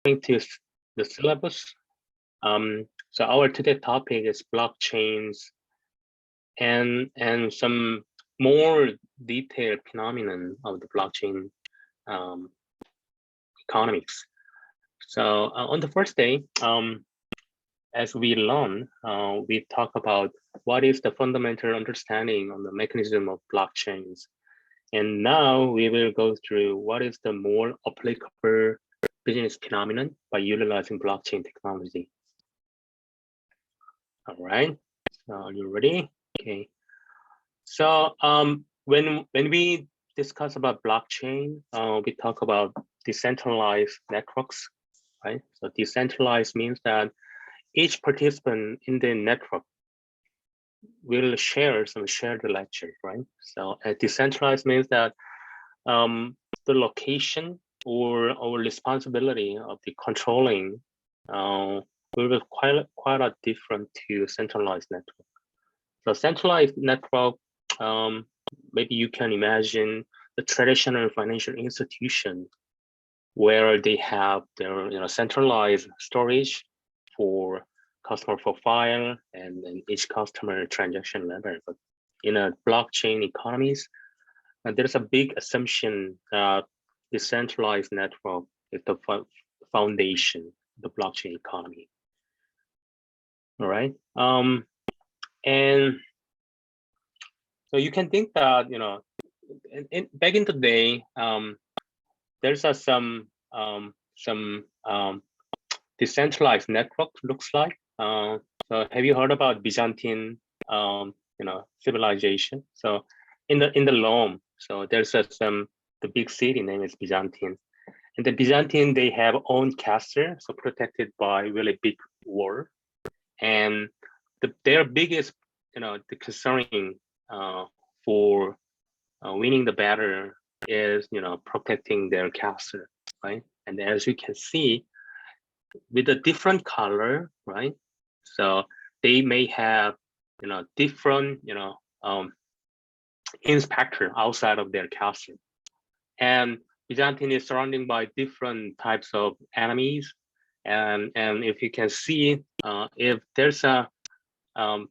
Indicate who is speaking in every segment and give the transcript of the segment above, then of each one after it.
Speaker 1: to the syllabus. So our today's topic is blockchains and some more detailed phenomenon of the blockchain economics. So on the first day, as we learn, we talk about what is the fundamental understanding on the mechanism of blockchains. And now we will go through what is the more applicable business phenomenon by utilizing blockchain technology. All right, so are you ready? Okay. So when we discuss about blockchain, we talk about decentralized networks, right? So decentralized means that each participant in the network will share some shared ledger, right? So decentralized means that the location or responsibility of the controlling will be quite a different to centralized network. So centralized network, maybe you can imagine the traditional financial institution where they have their centralized storage for customer profile and each customer transaction level. But in a blockchain economies, there's a big assumption that decentralized network is the foundation of the blockchain economy. All right. And so you can think that, back in the day, there's some decentralized network looks like. So have you heard about Byzantine, civilization? So in the Rome, so there's the big city name is Byzantine, and the Byzantine, they have own castle, so protected by really big wall, and their biggest, the concerning for winning the battle is protecting their castle, right? And as you can see, with a different color, right? So they may have different inspector outside of their castle, and Byzantine is surrounded by different types of enemies, and if you can see, if there's a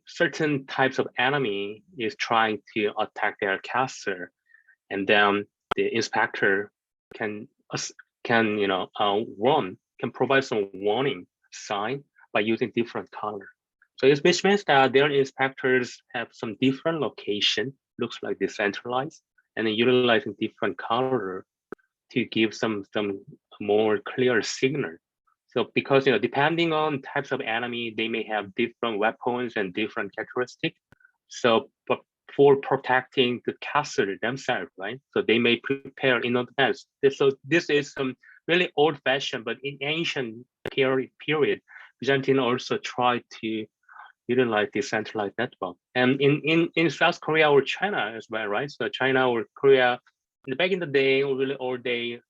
Speaker 1: certain types of enemy is trying to attack their castle, and then the inspector can provide some warning sign by using different color. So which means that their inspectors have some different location, looks like decentralized, and then utilizing different color to give some more clear signal. So because depending on types of enemy, they may have different weapons and different characteristics. So but for protecting the castle themselves, right? So they may prepare in advance. So this is some really old-fashioned, but in ancient period, Byzantine also tried to utilize decentralized network. And in South Korea or China as well, right? So China or Korea, back in the day, really old day,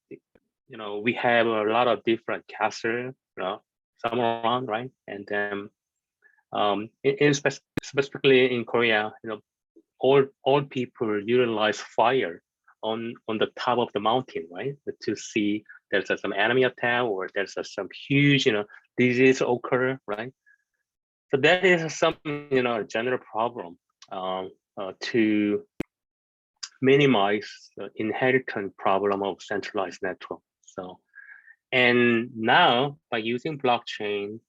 Speaker 1: we have a lot of different castles, some around, right? And then specifically in Korea, all people utilize fire on the top of the mountain, right? To see there's some enemy attack or there's some huge, disease occur, right? So that is some, general problem to minimize the inherent problem of centralized network. So, and now by using blockchain,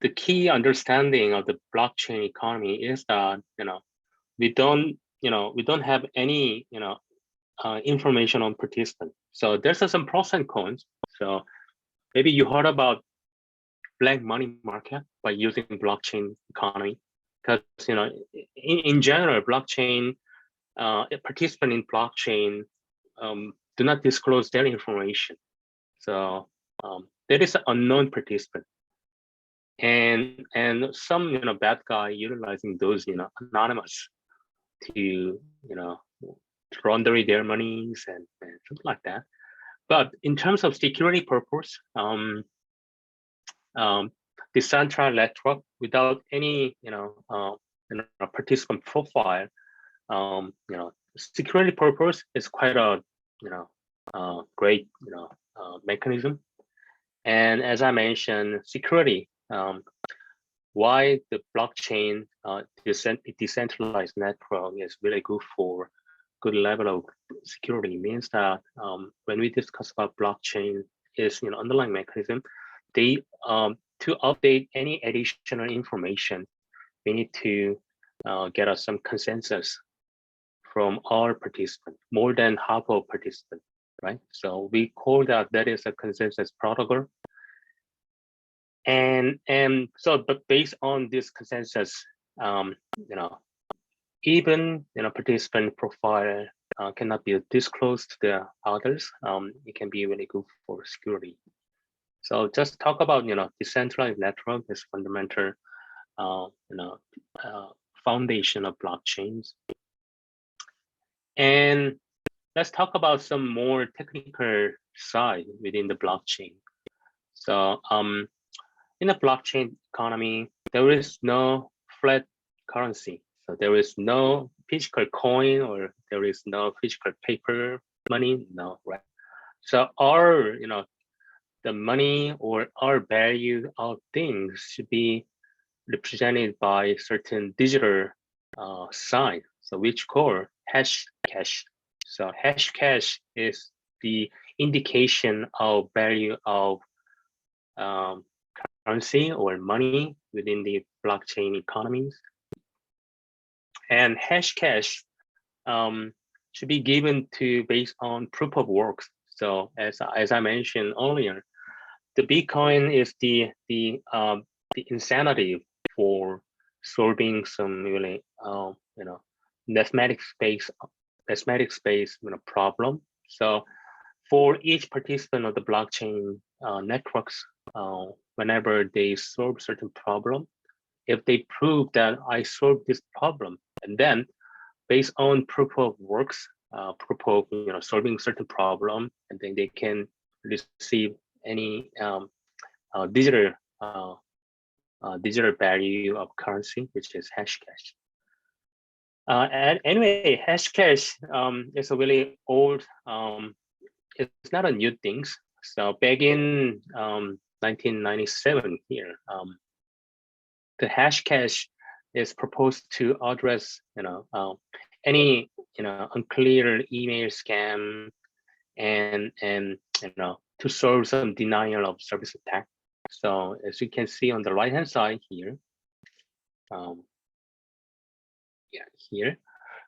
Speaker 1: the key understanding of the blockchain economy is that we don't have any information on participants. So there's some pros and cons. So maybe you heard about black money market by using blockchain economy, because in general, blockchain participant in blockchain do not disclose their information. So there is an unknown participant, and some bad guy utilizing those anonymous to launder their monies and something like that. But in terms of security purpose, decentralized network without any participant profile, security purpose is quite a great mechanism. And as I mentioned, security. Why the blockchain decentralized network is really good for good level of security means that when we discuss about blockchain is underlying mechanism, they to update any additional information, we need to get us some consensus from our participant, more than half of participants, right? So we call that is a consensus protocol. And so, but based on this consensus, even participant profile cannot be disclosed to the others. It can be really good for security. So just talk about decentralized network is fundamental foundation of blockchains. And let's talk about some more technical side within the blockchain. So in a blockchain economy, there is no flat currency. So there is no physical coin or there is no physical paper money, no, right? So our, the money or our value of things should be represented by certain digital sign. So which called hash cash. So hash cash is the indication of value of currency or money within the blockchain economies. And hash cash should be given to based on proof of work. So as I mentioned earlier, the Bitcoin is the insanity for solving some really mathematics space problem. So for each participant of the blockchain networks, whenever they solve certain problem, if they prove that I solved this problem, and then based on proof of works, proof of solving certain problem, and then they can receive any digital value of currency, which is hash cash. And anyway, hash cash is a really old. It's not a new thing. So back in 1997 here, the hash cash is proposed to address any unclear email scam and to solve some denial of service attack. So as you can see on the right hand side here, here.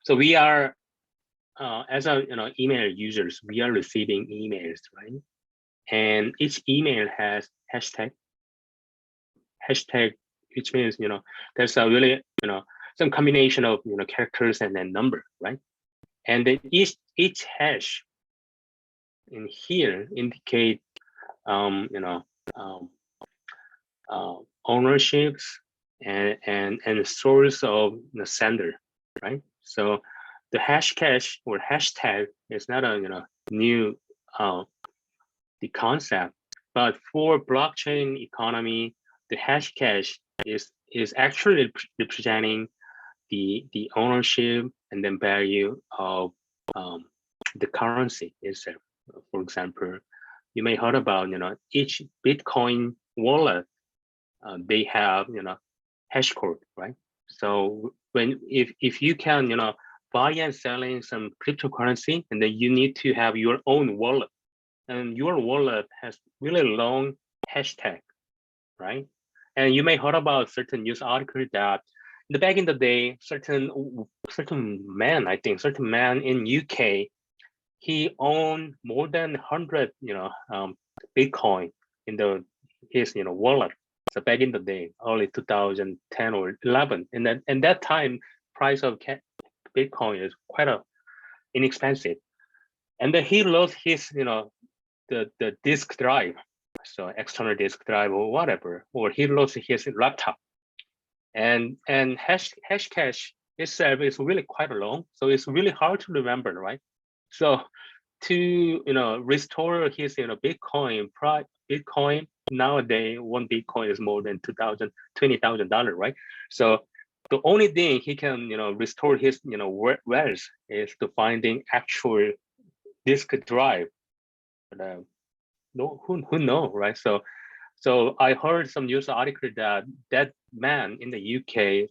Speaker 1: So we are as a email users, we are receiving emails, right? And each email has hashtag, which means there's a really some combination of characters and then number, right? And then each hash in here indicate ownerships and source of the sender, right? So the hash cache or hashtag is not a new the concept, but for blockchain economy, the hash cache is actually representing the ownership and then value of the currency itself. For example, you may heard about each Bitcoin wallet they have hash code, right? So if you can buy and selling some cryptocurrency, and then you need to have your own wallet, and your wallet has really long hashtag, right? And you may heard about certain news article that back in the day, certain man in UK, he owned more than 100 Bitcoin in his wallet. So back in the day, early 2010 or 11, and that time price of Bitcoin is quite inexpensive, and then he lost his the disk drive, so external disk drive or whatever, or he lost his laptop, and hash cache itself is really quite long, so it's really hard to remember, right? So to restore his Bitcoin nowadays, one Bitcoin is more than $20,000, right? So the only thing he can restore his wealth is to finding actual disk drive who know, right? So I heard some news article that that man in the UK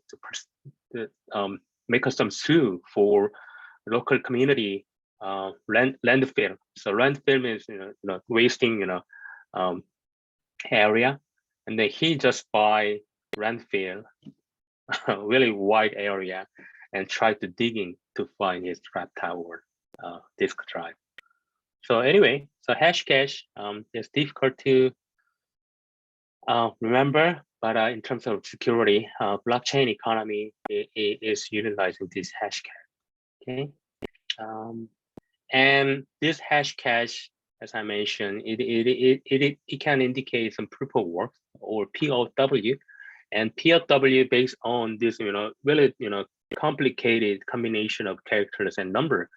Speaker 1: make some sue for local community landfill. So landfill means wasting area, and then he just buy landfill really wide area and try to digging to find his laptop or disk drive. So anyway, so hash cache is difficult to remember, but in terms of security, blockchain economy is utilizing this hash cache. Okay, and this hash cache, as I mentioned, it can indicate some proof of work or POW, and POW based on this really complicated combination of characters and number,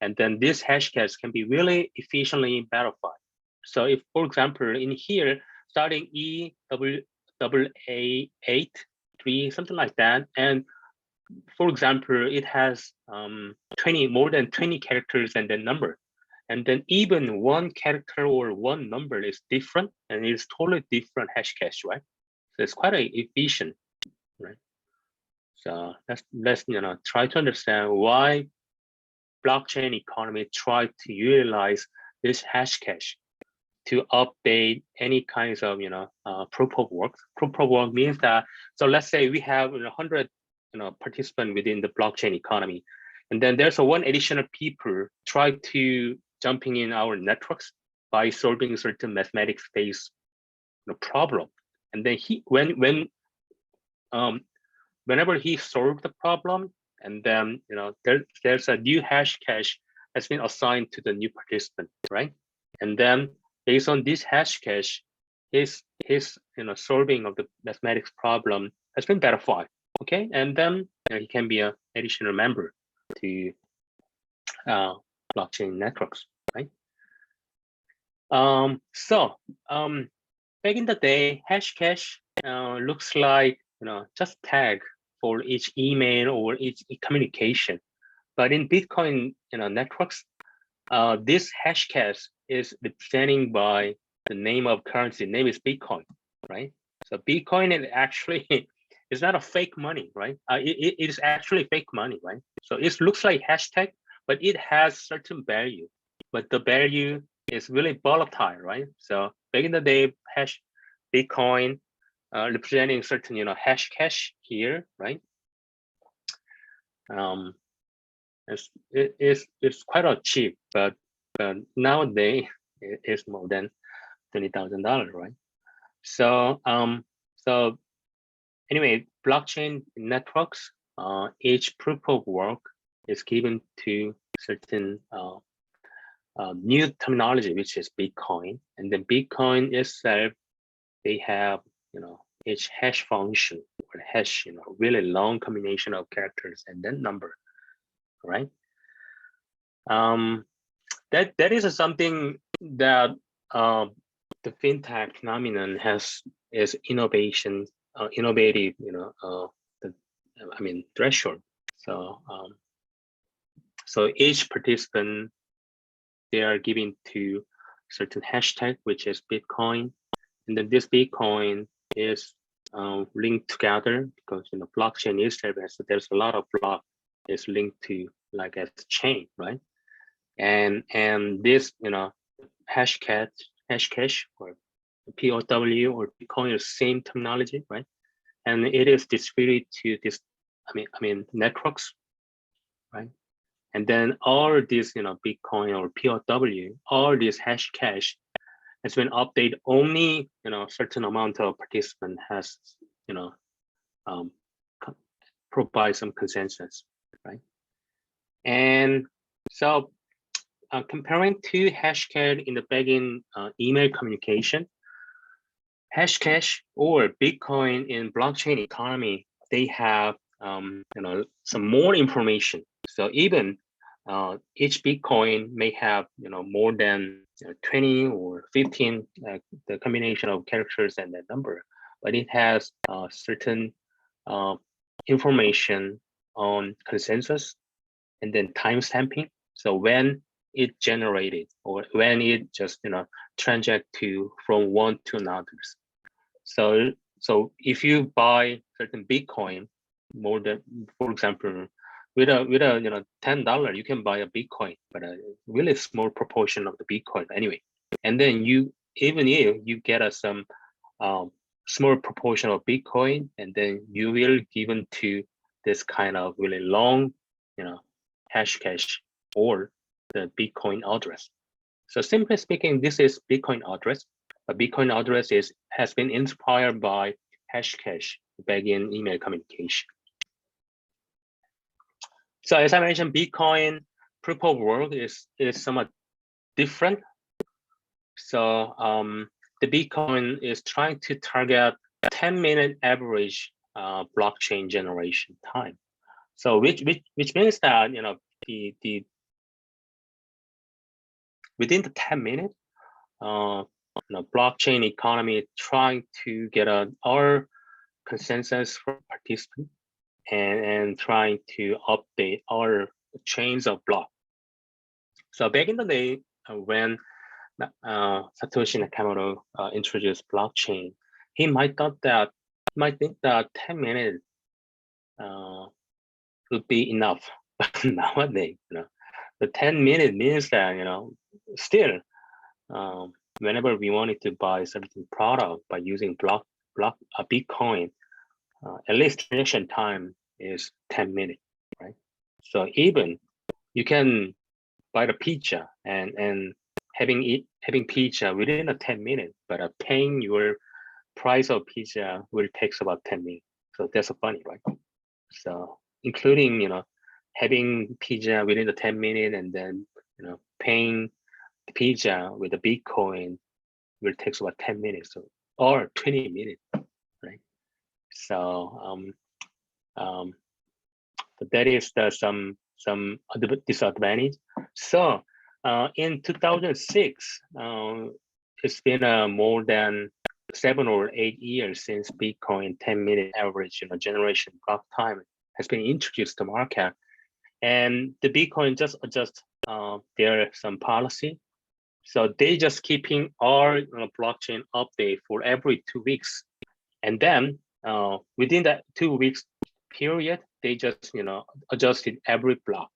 Speaker 1: and then this hash cache can be really efficiently verified. So if, for example, in here starting EAA83 something like that, and for example, it has more than 20 characters and then number. And then even one character or one number is different, and it's totally different hash cache, right? So it's quite efficient, right? So let's try to understand why blockchain economy try to utilize this hash cache to update any kinds of proof of work. Proof of work means that, so let's say we have 100 participants within the blockchain economy, and then there's one additional people try to jumping in our networks by solving certain mathematics based problem, and then whenever he solved the problem, and then there's a new hash cache has been assigned to the new participant, right? And then based on this hash cache, his solving of the mathematics problem has been verified. Okay, and then he can be an additional member to blockchain networks, right? Back in the day, hash cache looks like just tag for each email or each communication, but in Bitcoin networks, this hash cache is representing by the name of currency. Name is Bitcoin, right? So Bitcoin is actually it's not a fake money, right? It is actually fake money, right? So it looks like hashtag, but it has certain value, but the value is really volatile, right? So back in the day, Bitcoin representing certain hash cache here, right? It's quite cheap, but nowadays it's more than $20,000, right? So so anyway, blockchain networks, each proof of work is given to certain new terminology, which is Bitcoin, and then Bitcoin itself, they have each hash function or hash, really long combination of characters and then number, right? That is something that the fintech phenomenon is innovative, threshold. So each participant, they are giving to certain hashtag, which is Bitcoin, and then this Bitcoin is linked together because blockchain is there, so there's a lot of block is linked to like a chain, right? And this hash cache or POW or Bitcoin is same terminology, right? And it is distributed to this networks, right? And then all these Bitcoin or POW, all this hash cache has been updated only certain amount of participant has provide some consensus, right? And so comparing to hash cache in the backend email communication, hash cache or Bitcoin in blockchain economy, they have some more information. So even each Bitcoin may have more than 20 or 15 the combination of characters and the number, but it has certain information on consensus and then time stamping. So when it generated or when it just transact from one to another. So if you buy certain Bitcoin more than, for example, with a $10, you can buy a Bitcoin, but a really small proportion of the Bitcoin anyway. And then even if you get some small proportion of Bitcoin, and then you will given to this kind of really long, hash cache or the Bitcoin address. So simply speaking, this is Bitcoin address. A Bitcoin address has been inspired by hash cache back in email communication. So as I mentioned, Bitcoin proof of work is somewhat different. So the Bitcoin is trying to target 10-minute average blockchain generation time. So which means that the within the 10 minutes, blockchain economy trying to get our consensus from participants and trying to update our chains of block. So back in the day when Satoshi Nakamoto introduced blockchain, he might think that 10 minutes would be enough. But nowadays, the 10 minutes means that still whenever we wanted to buy certain product by using a Bitcoin, at least transaction time is 10 minutes, right? So even you can buy the pizza and having pizza within a 10 minutes, but paying your price of pizza will take about 10 minutes. So that's funny, right? So including having pizza within the 10 minutes and then paying the pizza with the Bitcoin will take about 10 minutes or 20 minutes, right? So but that is some disadvantage. So in 2006, it's been more than 7 or 8 years since Bitcoin 10-minute average generation block time has been introduced to market, and the Bitcoin just adjust their some policy. So they just keeping our blockchain update for every 2 weeks, and then within that 2 weeks period, they just adjusted every block.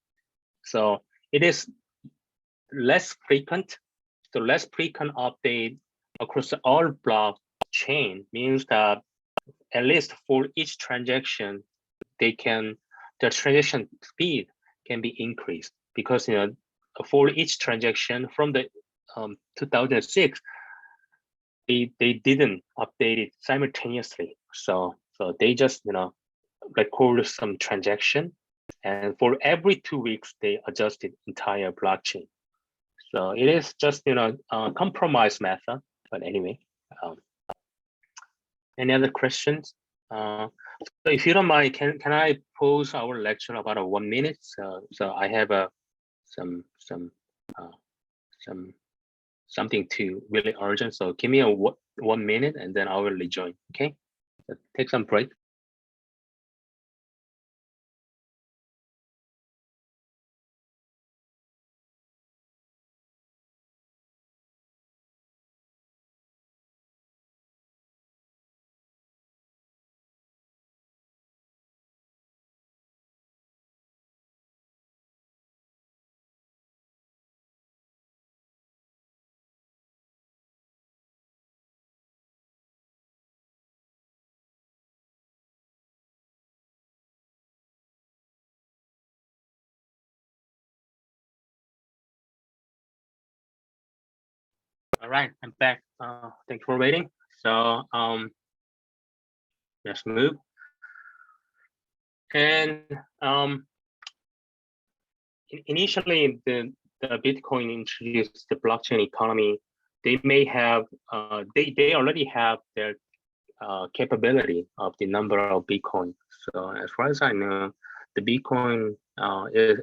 Speaker 1: So it is less frequent. The less frequent update across all blockchain means that at least for each transaction, the transaction speed can be increased, because for each transaction from the 2006, they didn't update it simultaneously. So they just record some transaction, and for every 2 weeks they adjusted entire blockchain. So it is just a compromise method. But anyway, any other questions? So if you don't mind, can I pause our lecture about 1 minute? So I have something to really urgent. So give me 1 minute and then I will rejoin. Okay, so take some break. All right, I'm back. Thank you for waiting. So let's move. And initially, the Bitcoin introduced the blockchain economy. They may have they already have their capability of the number of Bitcoin. So as far as I know, the Bitcoin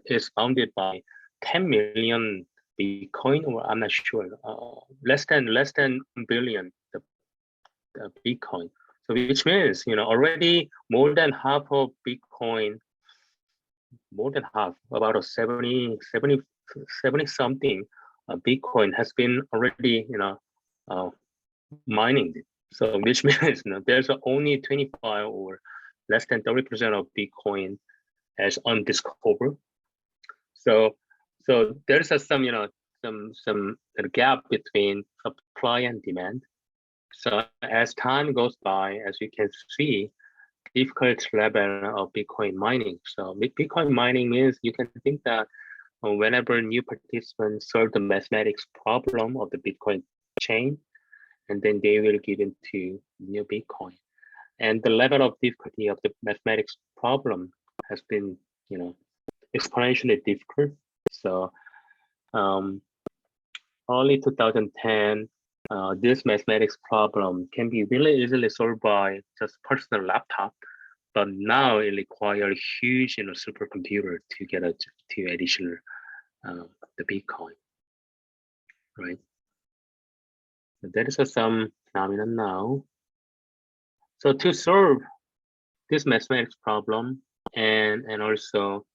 Speaker 1: is bounded by 10 million Bitcoin, or I'm not sure, less than 1 billion the Bitcoin. So which means already more than half of Bitcoin, more than half, about 70 something Bitcoin has been already mining it. So which means there's only 25 or less than 30% of Bitcoin as undiscovered. So there's some some gap between supply and demand. So as time goes by, as you can see, difficult level of Bitcoin mining. So Bitcoin mining means you can think that whenever new participants solve the mathematics problem of the Bitcoin chain, and then they will give into new Bitcoin. And the level of difficulty of the mathematics problem has been, exponentially difficult. So early 2010, this mathematics problem can be really easily solved by just personal laptop, but now it requires huge, supercomputer to get to additional the Bitcoin, right? So that is some phenomenon now. So to solve this mathematics problem and also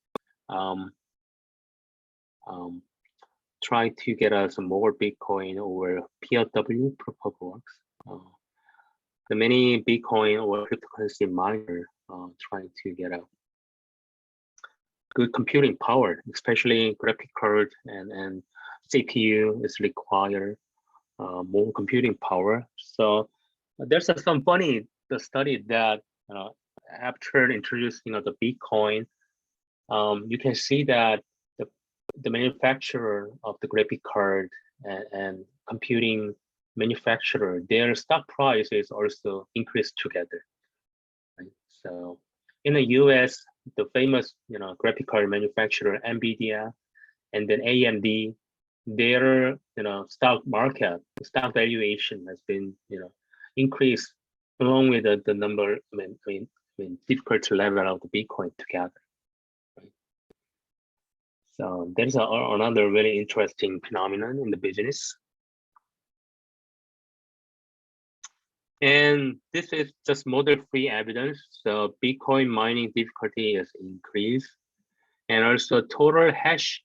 Speaker 1: try to get some more Bitcoin or POW, proof of works. The many Bitcoin or cryptocurrency miner trying to get a good computing power, especially graphic card and CPU is required more computing power. So there's some funny study that after introducing the Bitcoin, you can see that the manufacturer of the graphic card and computing manufacturer, their stock price is also increased together. Right? So in the US, the famous graphic card manufacturer NVIDIA and then AMD, their stock valuation has been increased along with the number, I mean difficult level of the Bitcoin together. Right? So there's another really interesting phenomenon in the business. And this is just model-free evidence. So Bitcoin mining difficulty is increased, and also total hash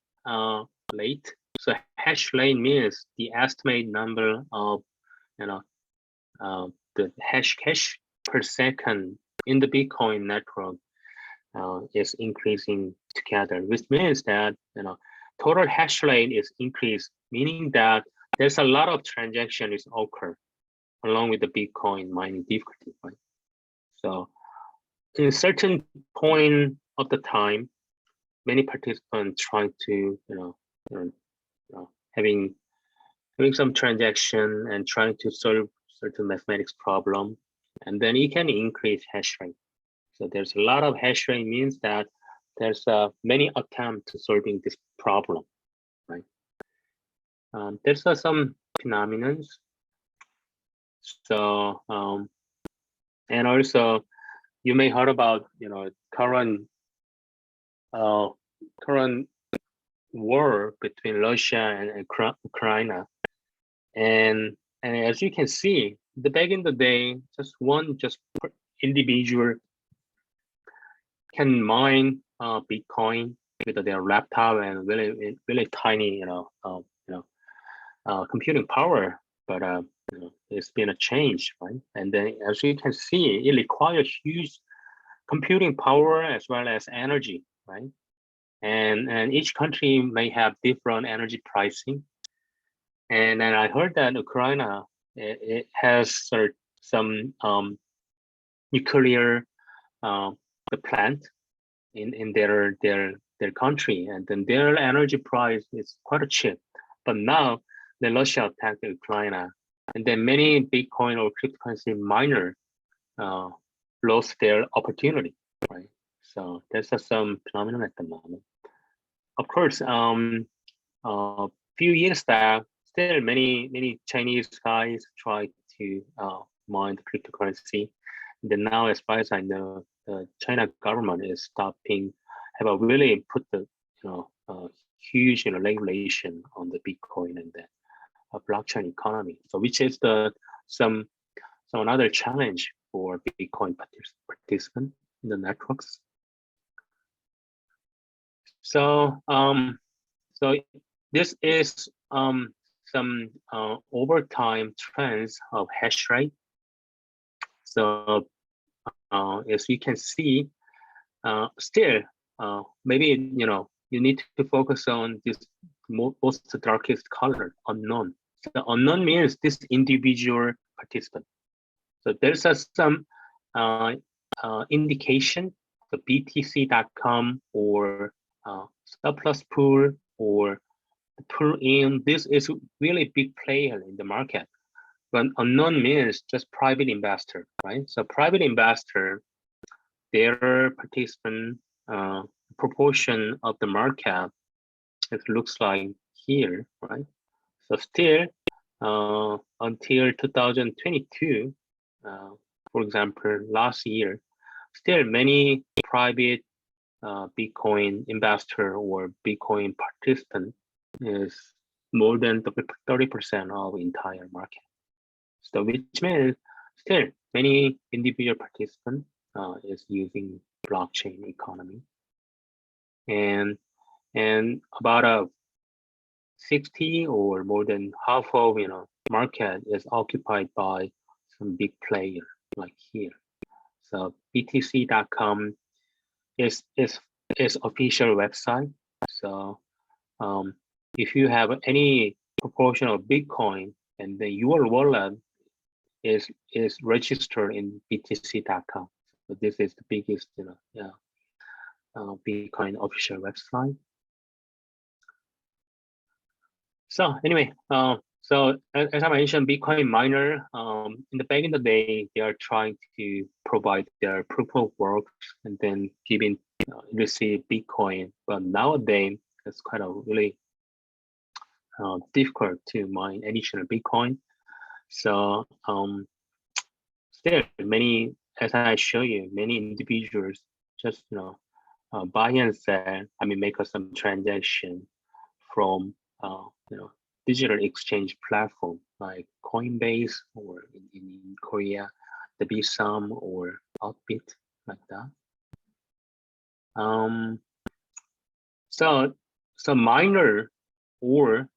Speaker 1: rate. So hash rate means the estimate number of the hash per second in the Bitcoin network is increasing together, which means that total hash rate is increased, meaning that there's a lot of transactions occur along with the Bitcoin mining difficulty, right? So in a certain point of the time, many participants try to having some transaction and trying to solve certain mathematics problem, and then it can increase hash rate. So there's a lot of hash rate means that there's many attempts to solving this problem, right? There's some phenomenons. So and also you may heard about current war between Russia and Ukraine, and as you can see, back in the day, just individual can mine Bitcoin with their laptop and really tiny computing power, but it's been a change, right? And then as you can see, it requires huge computing power as well as energy, right? And each country may have different energy pricing. And then I heard that Ukraine it has some nuclear the plant in their country, and then their energy price is quite cheap. But now the Russia attacked Ukraine, and then many Bitcoin or cryptocurrency miner lost their opportunity, right? So there's some phenomenon at the moment. Of course, a few years back, still many Chinese guys try to mine the cryptocurrency. And then now, as far as I know, the China government is have a really put the huge regulation on the Bitcoin and the blockchain economy. So which is some another challenge for Bitcoin participants in the networks. So so this is some overtime trends of hash rate. So as you can see, still maybe you need to focus on this most darkest color, unknown. So unknown means this individual participant. So there's some indication, the BTC.com or surplus pool or the pool in. This is really big player in the market. But unknown means just private investor, right? So private investor, their participant proportion of the market, it looks like here, right? So still until 2022, for example, last year, still many private Bitcoin investor or Bitcoin participant is more than 30% of entire market. So which means still many individual participants is using blockchain economy, and about 60 or more than half of market is occupied by some big player like here. So BTC.com is official website. So if you have any proportion of Bitcoin and then your wallet is registered in BTC.com. So this is the biggest Bitcoin official website. So anyway, so as I mentioned, Bitcoin miner, in the back in the day, they are trying to provide their proof of work and then receive Bitcoin. But nowadays, it's kind of really difficult to mine additional Bitcoin. So still many, as I show you, many individuals just buy and sell. I mean, make some transaction from digital exchange platform like Coinbase or in Korea, the Bitsum or Upbit, like that. So miner or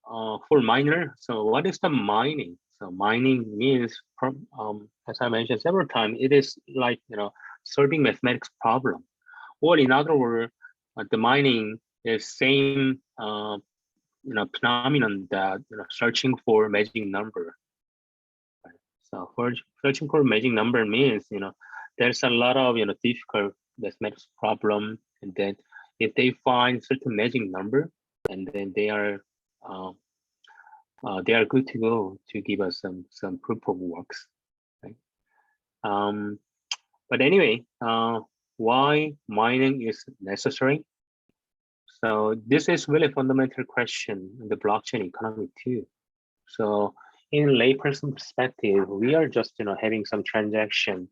Speaker 1: for miner. So what is the mining? So mining means, as I mentioned several times, it is like solving mathematics problem, or in other words, the mining is same phenomenon that searching for magic number. Right? So for searching for magic number means there's a lot of difficult mathematics problem, and then if they find certain magic number, and then they are good to go to give us some proof of works, right? But anyway, why mining is necessary? So this is really a fundamental question in the blockchain economy too. So in layperson perspective, we are just having some transaction,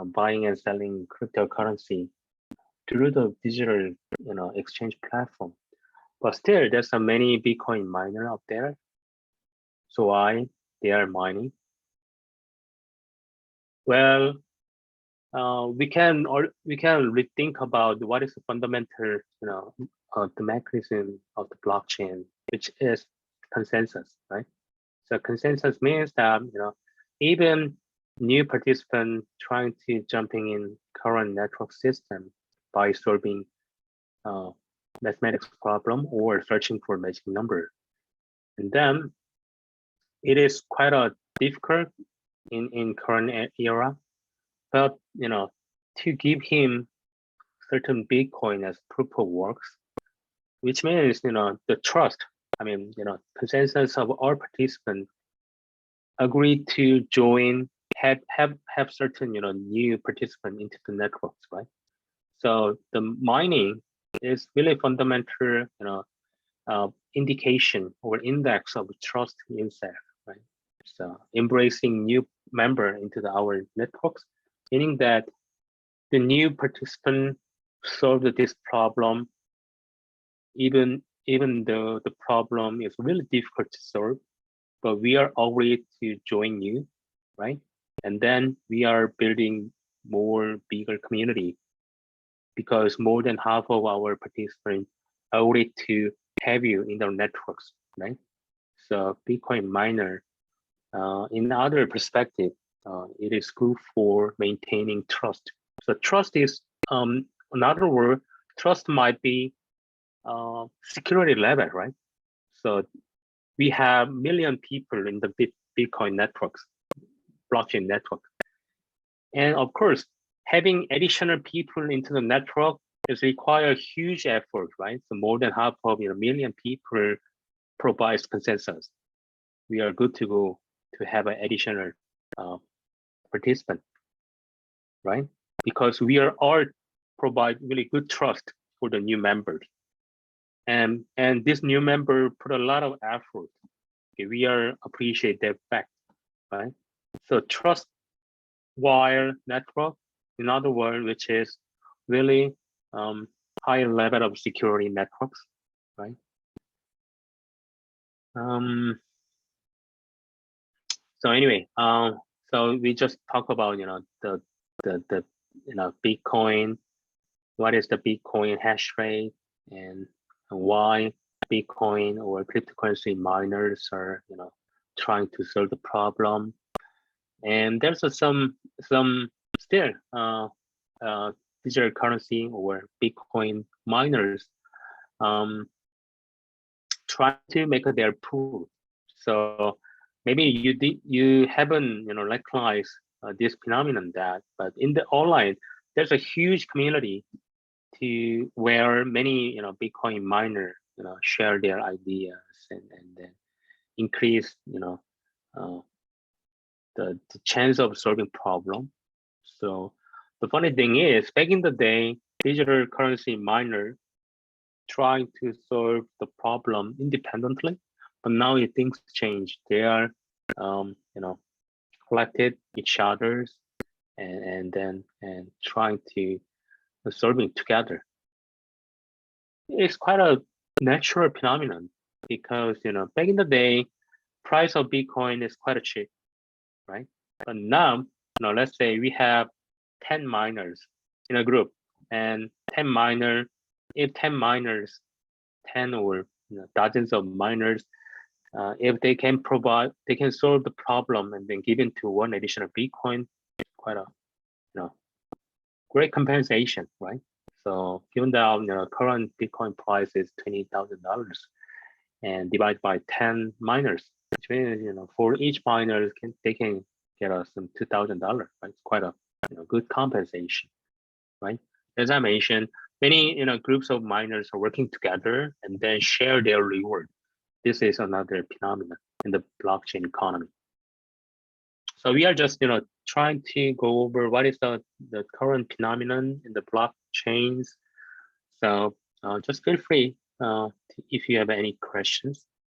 Speaker 1: buying and selling cryptocurrency through the digital exchange platform. But still, there's so many Bitcoin miner out there. So why they are mining? Well, we can rethink about what is the fundamental the mechanism of the blockchain, which is consensus, right? So consensus means that even new participant trying to jumping in current network system by solving mathematics problem or searching for magic number, and then it is quite a difficult in current era. But to give him certain Bitcoin as proof of works, which means the trust. I mean consensus of all participants agree to join, have certain new participant into the networks, right? So the mining is really fundamental indication or index of trust itself, right? So embracing new member into our networks, meaning that the new participant solved this problem, even though the problem is really difficult to solve, but we are already to join you, right? And then we are building more bigger community because more than half of our participants are already to have you in their networks, right? Bitcoin miner, in other perspective, it is good for maintaining trust. So trust is, another word, trust might be security level, right? So we have million people in the Bitcoin networks, blockchain network. And of course, having additional people into the network is require huge effort, right? So more than half of a million people provides consensus. We are good to go to have an additional participant, right? Because we are all provide really good trust for the new members. And this new member put a lot of effort. Okay, we are appreciate that fact, right? So trust wire network, in other words, which is really high level of security networks, right? So anyway, so we just talk about the Bitcoin. What is the Bitcoin hash rate, and why Bitcoin or cryptocurrency miners are trying to solve the problem. And there's some still digital currency or Bitcoin miners try to make their proof. So maybe you haven't recognized this phenomenon but in the online there's a huge community to where many Bitcoin miner share their ideas and then increase the chance of solving problem. So the funny thing is, back in the day, digital currency miner trying to solve the problem independently, but now things change. They are collected each other's and trying to solving together. It's quite a natural phenomenon because back in the day, price of Bitcoin is quite cheap, right? But now, let's say we have 10 miners in a group, and 10 miners, 10 or dozens of miners, if they can solve the problem and then give it to one additional Bitcoin, quite a great compensation, right? So given that current Bitcoin price is $20,000 and divided by 10 miners, which means for each miner they can get us some $2,000, right? It's quite a good compensation, right? As I mentioned, many groups of miners are working together and then share their reward. This is another phenomenon in the blockchain economy. So we are just trying to go over what is the current phenomenon in the blockchains. So just feel free if you have any questions.